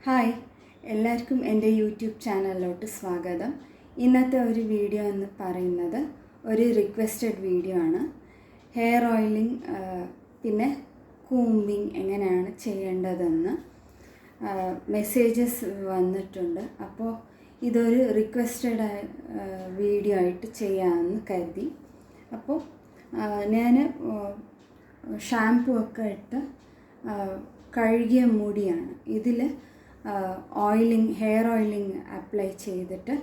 Hi, എല്ലാവർക്കും എൻ്റെ YouTube ചാനലിലോട്ട് സ്വാഗതം. ഇന്നത്തെ ഒരു വീഡിയോ എന്ന് പറയുന്നത് ഒരു റിക്വസ്റ്റഡ് വീഡിയോ ആണ്. ഹെയർ ഓയിലിംഗ് പിന്നെ കൂമ്പിങ് എങ്ങനെയാണ് ചെയ്യേണ്ടതെന്ന് മെസ്സേജസ് വന്നിട്ടുണ്ട്. അപ്പോൾ ഇതൊരു റിക്വസ്റ്റഡ് വീഡിയോ ആയിട്ട് ചെയ്യാമെന്ന് കരുതി. അപ്പോൾ ഞാൻ ഷാംപൂ ഒക്കെ ഇട്ട് കഴുകിയ മുടിയാണ്. ഇതിൽ ഹെയർ ഓയിലിംഗ് അപ്ലൈ ചെയ്തിട്ട്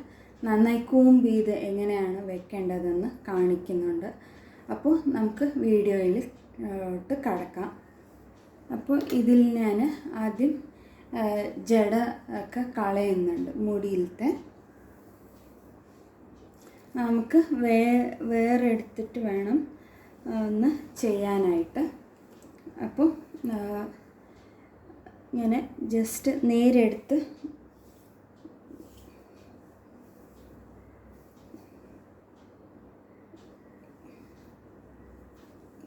നന്നായി കൂമ്പ് ചെയ്ത് എങ്ങനെയാണ് വെക്കേണ്ടതെന്ന് കാണിക്കുന്നുണ്ട്. അപ്പോൾ നമുക്ക് വീഡിയോയിലോട്ട് കടക്കാം. അപ്പോൾ ഇതിൽ ഞാൻ ആദ്യം ജട ഒക്കെ കളയുന്നുണ്ട് മുടിയിലത്തെ. നമുക്ക് വേറെ എടുത്തിട്ട് വേണം ഒന്ന് ചെയ്യാനായിട്ട്. അപ്പോൾ ഇങ്ങനെ ജസ്റ്റ് നേരെടുത്ത്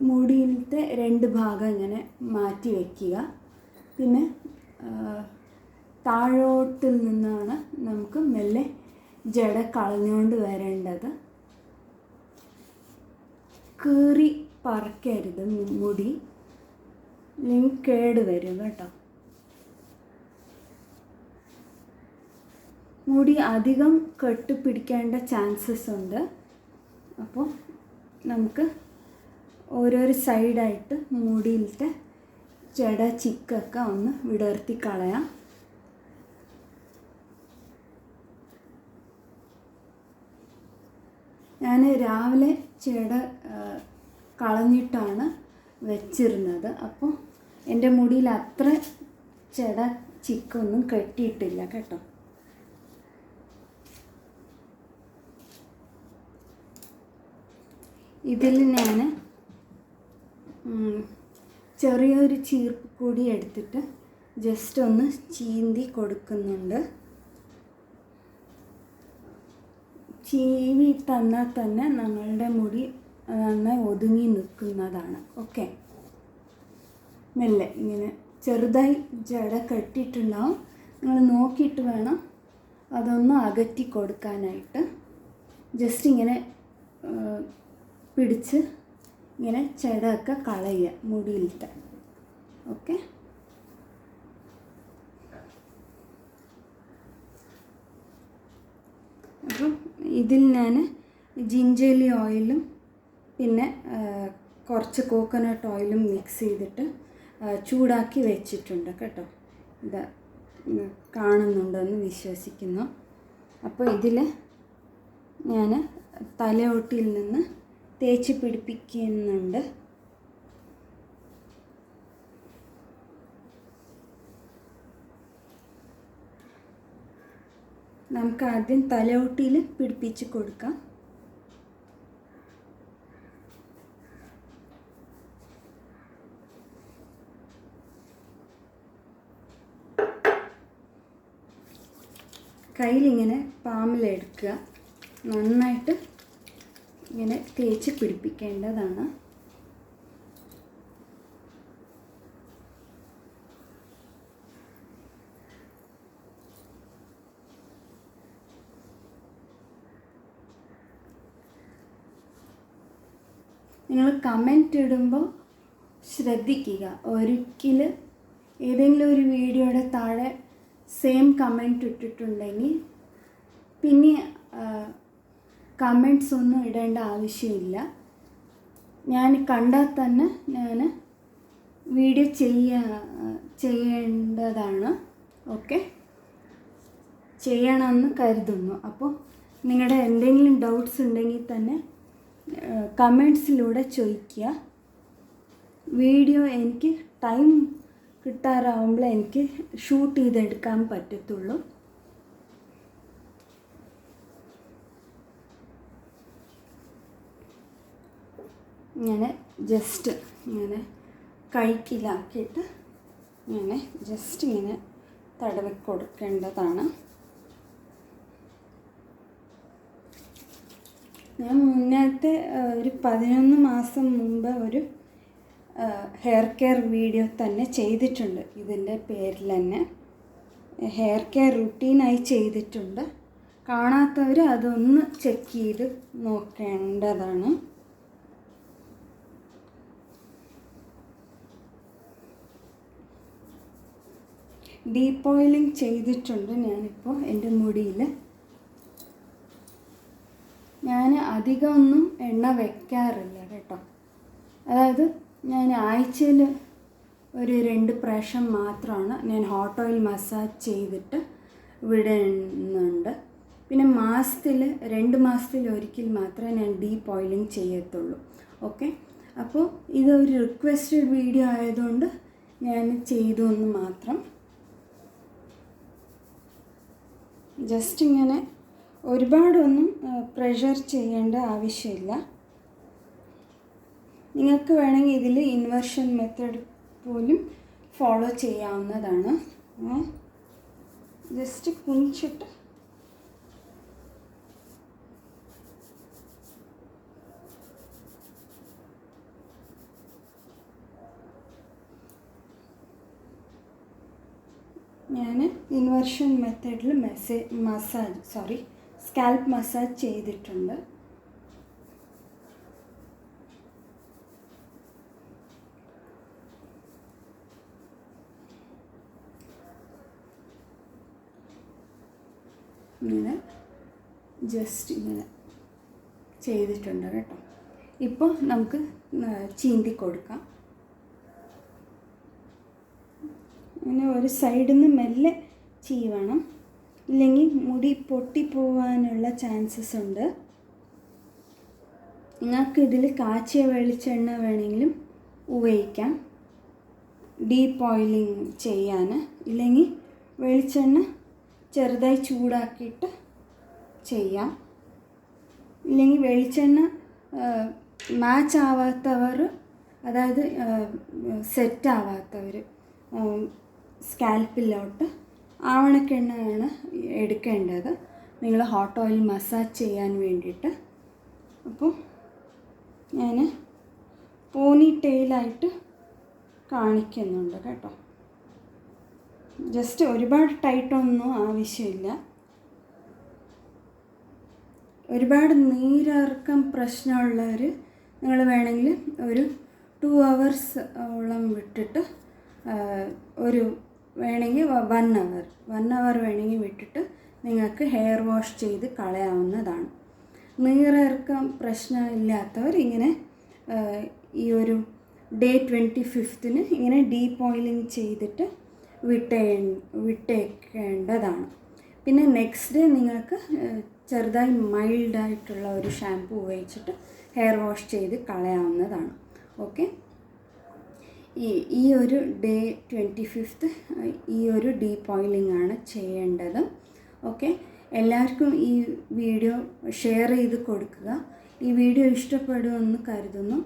മുടിയിലത്തെ രണ്ട് ഭാഗം ഇങ്ങനെ മാറ്റി വയ്ക്കുക. പിന്നെ താഴോട്ടിൽ നിന്നാണ് നമുക്ക് മെല്ലെ ജട കളഞ്ഞുകൊണ്ട് വരേണ്ടത്. കീറി പറക്കരുത് മുടി, അല്ലെങ്കിൽ കേട് വരും കേട്ടോ. മുടി അധികം കെട്ടിപ്പിടിക്കേണ്ട ചാൻസസ് ഉണ്ട്. അപ്പോൾ നമുക്ക് ഓരോരോ സൈഡായിട്ട് മുടിയിലത്തെ ജട ചിക്കൊക്കെ ഒന്ന് വിടർത്തി കളയാം. ഞാൻ രാവിലെ ജട കളഞ്ഞിട്ടാണ് വെച്ചിരുന്നത്. അപ്പോൾ എൻ്റെ മുടിയിൽ അത്ര ജട ചിക്കൊന്നും കെട്ടിയിട്ടില്ല കേട്ടോ. ഇതിൽ ഞാൻ ചെറിയൊരു ചീർപ്പ് കൂടി എടുത്തിട്ട് ജസ്റ്റ് ഒന്ന് ചീന്തി കൊടുക്കുന്നുണ്ട്. ചീവി തന്നാൽ തന്നെ നമ്മളുടെ മുടി നന്നായി ഒതുങ്ങി നിൽക്കുന്നതാണ്. ഓക്കെ, മെല്ലെ ഇങ്ങനെ ചെറുതായി ജട കെട്ടിയിട്ടുണ്ടാവും. നിങ്ങൾ നോക്കിയിട്ട് വേണം അതൊന്ന് അകറ്റി കൊടുക്കാനായിട്ട്. ജസ്റ്റ് ഇങ്ങനെ പിടിച്ച് ഇങ്ങനെ ജടയൊക്കെ കളയുക മുടിയിലത്തെ. ഓക്കെ, അപ്പം ഇതിൽ ഞാൻ ജിഞ്ചേലി ഓയിലും പിന്നെ കുറച്ച് കോക്കനട്ട് ഓയിലും മിക്സ് ചെയ്തിട്ട് ചൂടാക്കി വെച്ചിട്ടുണ്ട് കേട്ടോ. ഇത് കാണുന്നുണ്ടെന്ന് വിശ്വസിക്കുന്നു. അപ്പോൾ ഇതിൽ ഞാൻ തലയോട്ടിയിൽ നിന്ന് തേച്ച് പിടിപ്പിക്കുന്നുണ്ട്. നമുക്ക് ആദ്യം തലയോട്ടിയിൽ പിടിപ്പിച്ച് കൊടുക്കാം. കയ്യിലിങ്ങനെ പാമിലെടുക്കുക, നന്നായിട്ട് ഇങ്ങനെ തേച്ച് പിടിപ്പിക്കേണ്ടതാണ്. നിങ്ങൾ കമൻറ്റ് ഇടുമ്പോൾ ശ്രദ്ധിക്കുക. ഒരിക്കൽ ഏതെങ്കിലും ഒരു വീഡിയോയുടെ താഴെ സെയിം കമൻറ്റ് ഇട്ടിട്ടുണ്ടെങ്കിൽ പിന്നെ കമൻറ്റ്സ് ഒന്നും ഇടേണ്ട ആവശ്യമില്ല. ഞാൻ കണ്ടാൽ തന്നെ ഞാൻ വീഡിയോ ചെയ്യേണ്ടതാണ്. ഓക്കെ, ചെയ്യണമെന്ന് കരുതുന്നു. അപ്പോൾ നിങ്ങളുടെ എന്തെങ്കിലും ഡൗട്ട്സ് ഉണ്ടെങ്കിൽ തന്നെ കമൻറ്റ്സിലൂടെ ചോദിക്കുക. വീഡിയോ എനിക്ക് ടൈം കിട്ടാറാവുമ്പോൾ എനിക്ക് ഷൂട്ട് ചെയ്തെടുക്കാൻ പറ്റത്തുള്ളൂ. ഇങ്ങനെ ജസ്റ്റ് ഇങ്ങനെ കൈക്കിലാക്കിയിട്ട് ഇങ്ങനെ ജസ്റ്റ് ഇങ്ങനെ തടവി കൊടുക്കേണ്ടതാണ്. ഞാൻ മുന്നത്തെ ഒരു 11 മാസം മുമ്പ് ഒരു ഹെയർ കെയർ വീഡിയോ തന്നെ ചെയ്തിട്ടുണ്ട് ഇതിൻ്റെ പേരിൽ തന്നെ. ഹെയർ കെയർ റുട്ടീനായി ചെയ്തിട്ടുണ്ട്. കാണാത്തവർ അതൊന്ന് ചെക്ക് ചെയ്ത് നോക്കേണ്ടതാണ്. ഡീപ്പ് ഓയിലിംഗ് ചെയ്തിട്ടുണ്ട് ഞാനിപ്പോൾ എൻ്റെ മുടിയിൽ. ഞാൻ അധികമൊന്നും എണ്ണ വയ്ക്കാറില്ല കേട്ടോ. അതായത് ഞാൻ ആഴ്ചയിൽ ഒരു 2 പ്രാവശ്യം മാത്രമാണ് ഞാൻ ഹോട്ട് ഓയിൽ മസാജ് ചെയ്തിട്ട് വിടുന്നുണ്ട്. പിന്നെ 2 മാസത്തിൽ ഒരിക്കൽ മാത്രമേ ഞാൻ ഡീപ്പ് ഓയിലിംഗ് ചെയ്യത്തുള്ളൂ. ഓക്കെ, അപ്പോൾ ഇതൊരു റിക്വസ്റ്റഡ് വീഡിയോ ആയതുകൊണ്ട് ഞാൻ ചെയ്തു എന്ന് മാത്രം. ജസ്റ്റ് ഇങ്ങനെ ഒരുപാടൊന്നും പ്രഷർ ചെയ്യേണ്ട ആവശ്യമില്ല. നിങ്ങൾക്ക് വേണമെങ്കിൽ ഇതിൽ ഇൻവേർഷൻ മെത്തേഡ് പോലും ഫോളോ ചെയ്യാവുന്നതാണ്. ജസ്റ്റ് കുനിച്ചിട്ട് ഞാൻ ഇൻവേർഷൻ മെത്തേഡിൽ സ്കാൽപ്പ് മസാജ് ചെയ്തിട്ടുണ്ട്. ഇങ്ങനെ ജസ്റ്റ് ഇങ്ങനെ ചെയ്തിട്ടുണ്ട് കേട്ടോ. ഇപ്പോൾ നമുക്ക് ചീന്തി കൊടുക്കാം. അങ്ങനെ ഒരു സൈഡിൽ നിന്ന് മെല്ലെ ചീവണം, ഇല്ലെങ്കിൽ മുടി പൊട്ടിപ്പോവാനുള്ള ചാൻസസ് ഉണ്ട്. നിങ്ങൾക്ക് ഇതിൽ കാച്ചിയ വെളിച്ചെണ്ണ വേണമെങ്കിലും ഉപയോഗിക്കാം ഡീപ്പ് ഓയിലിംഗ് ചെയ്യാൻ. ഇല്ലെങ്കിൽ വെളിച്ചെണ്ണ ചെറുതായി ചൂടാക്കിയിട്ട് ചെയ്യാം. ഇല്ലെങ്കിൽ വെളിച്ചെണ്ണ മാച്ച് ആവാത്തവർ, അതായത് സെറ്റ് ആവാത്തവർ സ്കാൽപ്പിലോട്ട് ആവണക്കെണ്ണയാണ് എടുക്കേണ്ടത് നിങ്ങൾ ഹോട്ട് ഓയിൽ മസാജ് ചെയ്യാൻ വേണ്ടിയിട്ട്. അപ്പോൾ ഞാൻ പോണി ടെയിലായിട്ട് കാണിക്കുന്നുണ്ട് കേട്ടോ. ജസ്റ്റ് ഒരുപാട് ടൈറ്റൊന്നും ആവശ്യമില്ല. ഒരുപാട് നീരിറക്കം പ്രശ്നമുള്ളവർ നിങ്ങൾ വേണമെങ്കിൽ ഒരു 2 hours ഓളം വിട്ടിട്ട് വേണമെങ്കിൽ 1 hour വേണമെങ്കിൽ വിട്ടിട്ട് നിങ്ങൾക്ക് ഹെയർ വാഷ് ചെയ്ത് കളയാവുന്നതാണ്. നീരിറക്കം പ്രശ്നമില്ലാത്തവർ ഇങ്ങനെ ഈ ഒരു ഡേ 25th ഇങ്ങനെ ഡീപ്പ് ഓയിലിംഗ് ചെയ്തിട്ട് വിട്ടേക്കേണ്ടതാണ്. പിന്നെ നെക്സ്റ്റ് ഡേ നിങ്ങൾക്ക് ചെറുതായി മൈൽഡായിട്ടുള്ള ഒരു ഷാമ്പു ഉപയോഗിച്ചിട്ട് ഹെയർ വാഷ് ചെയ്ത് കളയാവുന്നതാണ്. ഓക്കെ, ഈ ഒരു ഡേ 25th ഈ ഒരു ഡീപ്പ് ഓയിലിംഗ് ആണ് ചെയ്യേണ്ടത്. ഓക്കെ, എല്ലാവർക്കും ഈ വീഡിയോ ഷെയർ ചെയ്ത് കൊടുക്കുക. ഈ വീഡിയോ ഇഷ്ടപ്പെടുമെന്ന് കരുതുന്നു.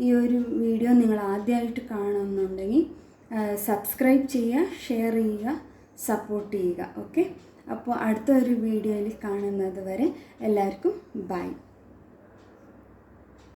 ഈ ഒരു വീഡിയോ നിങ്ങൾ ആദ്യമായിട്ട് കാണുന്നുണ്ടെങ്കിൽ സബ്സ്ക്രൈബ് ചെയ്യുക, ഷെയർ ചെയ്യുക, സപ്പോർട്ട് ചെയ്യുക. ഓക്കെ, അപ്പോൾ അടുത്ത ഒരു വീഡിയോയിൽ കാണുന്നത് വരെ എല്ലാവർക്കും ബൈ.